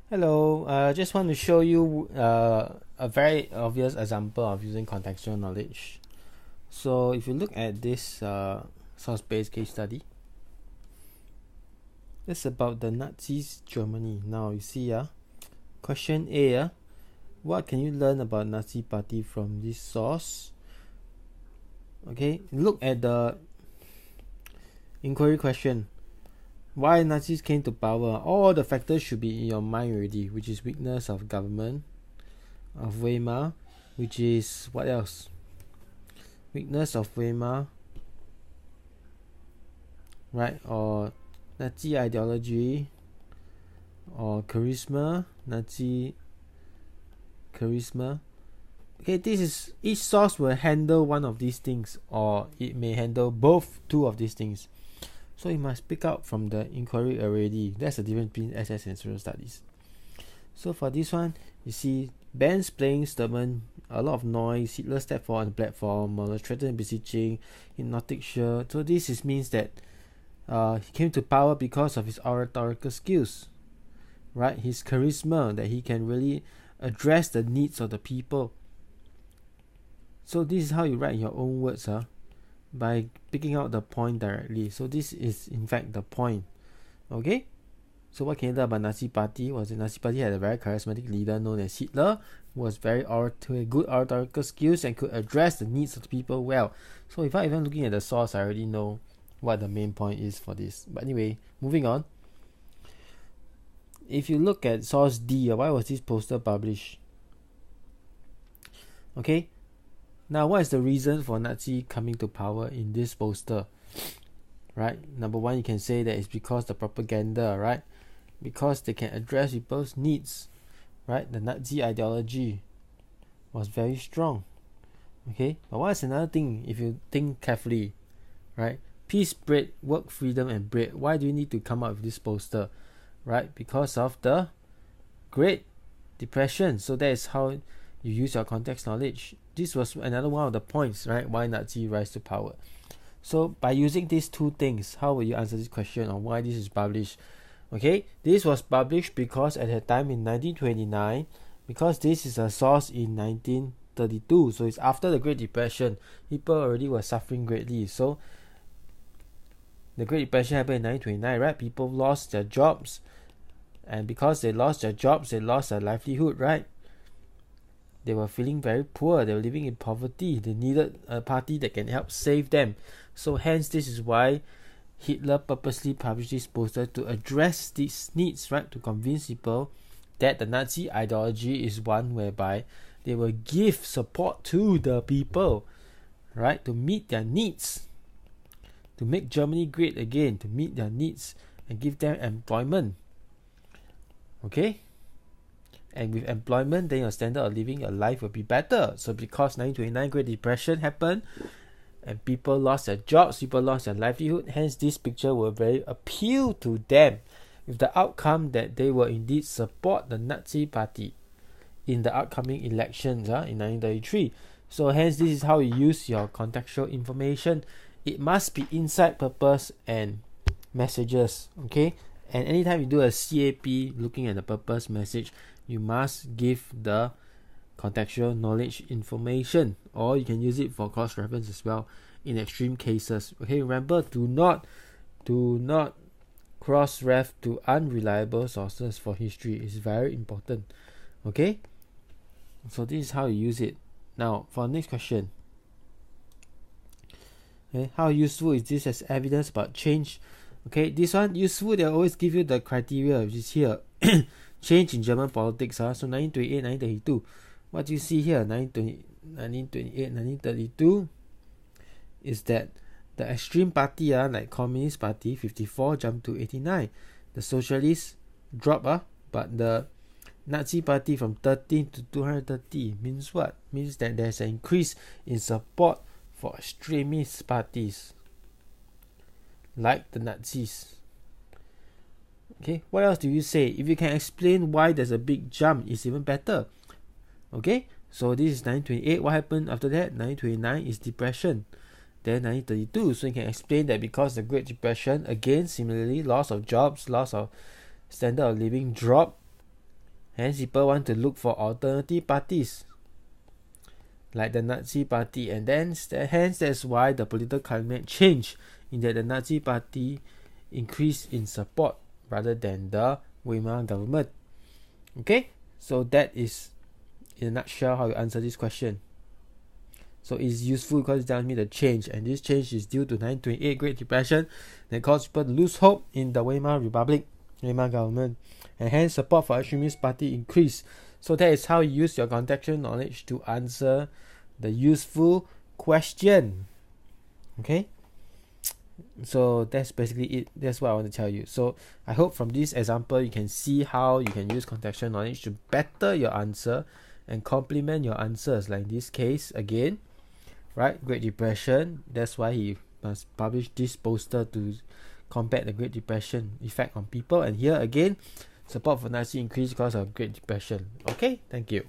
Hello, just want to show you a very obvious example of using contextual knowledge. So if you look at this source-based case study, it's about the Nazis Germany. Now you see, question A, what can you learn about Nazi Party from this source? Okay, look at the inquiry question. Why Nazis came to power? All the factors should be in your mind already, which is weakness of government, of Weimar, which is what else? Weakness of Weimar, right? Or Nazi ideology, or charisma, Nazi charisma. Okay, this is each source will handle one of these things, or it may handle two of these things. So you must pick out from the inquiry already. That's the difference between SS and social studies. So for this one, you see bands playing stubborn, a lot of noise, Hitler stepped forward on the platform, threatened besieging, hypnotic sure. So this means that he came to power because of his oratorical skills, right? His charisma, that he can really address the needs of the people. So this is how you write in your own words, by picking out the point directly. So this is in fact the point. Okay, so what can you learn about Nazi Party? Was the Nazi Party had a very charismatic leader known as Hitler, who was very good oratorical skills and could address the needs of the people well. So if I even looking at the source, I already know what the main point is for this. But anyway, moving on. If you look at source D, why was this poster published? Okay, now what is the reason for Nazi coming to power in this poster? Right, number one, you can say that it's because the propaganda, right? Because they can address people's needs, right? The Nazi ideology was very strong. Okay, but what's another thing if you think carefully, right? Peace, bread, work, freedom, and bread. Why do you need to come up with this poster, right? Because of the Great Depression. So that is how you use your context knowledge. This was another one of the points, right? Why Nazi rise to power. So by using these two things, how will you answer this question on why this is published? Okay, this was published because at that time in 1929, because this is a source in 1932, so it's after the Great Depression. People already were suffering greatly. So the Great Depression happened in 1929, right? People lost their jobs, and because they lost their jobs, they lost their livelihood, right? They were feeling very poor. They were living in poverty. They needed a party that can help save them. So hence, this is why Hitler purposely published this poster to address these needs, right? To convince people that the Nazi ideology is one whereby they will give support to the people, right? To meet their needs, to make Germany great again, to meet their needs and give them employment. Okay? And with employment, then your standard of living, your life will be better. So because 1929 Great Depression happened and people lost their jobs, people lost their livelihood, hence this picture will very appeal to them, with the outcome that they will indeed support the Nazi Party in the upcoming elections in 1933. So hence this is how you use your contextual information. It must be insight, purpose, and messages. Okay, and anytime you do a CAP looking at the purpose, message, you must give the contextual knowledge information, or you can use it for cross-reference as well in extreme cases. Okay, remember, do not cross-ref to unreliable sources for history. It's very important. Okay, so this is how you use it. Now for the next question, okay, how useful is this as evidence about change? Okay, this one useful, they always give you the criteria, which is here. Change in German politics. So 1928, 1932. What do you see here? 1928, 1932 is that the extreme party, like Communist Party, 54 jump to 89. The Socialists drop, but the Nazi Party from 13 to 230 means what? Means that there's an increase in support for extremist parties like the Nazis. Okay, what else do you say? If you can explain why there's a big jump, it's even better. Okay, so this is 1928. What happened after that? 1929 is depression. Then 1932, so you can explain that because the Great Depression, again, similarly, loss of jobs, loss of standard of living drop, Hence, people want to look for alternative parties like the Nazi Party, and then hence that's why the political climate changed, in that the Nazi Party increased in support rather than the Weimar government. Okay, so that is in a nutshell how you answer this question. So it's useful because it tells me the change, and this change is due to 1928 Great Depression that caused people to lose hope in the Weimar government, and hence support for extremist party increased. So that is how you use your contextual knowledge to answer the useful question. Okay, so that's basically it. That's what I want to tell you. So I hope from this example you can see how you can use contextual knowledge to better your answer and complement your answers. Like in this case again, right, Great Depression, that's why he must publish this poster to combat the Great Depression effect on people. And here again, support for Nazi increased because of Great Depression. Okay, thank you.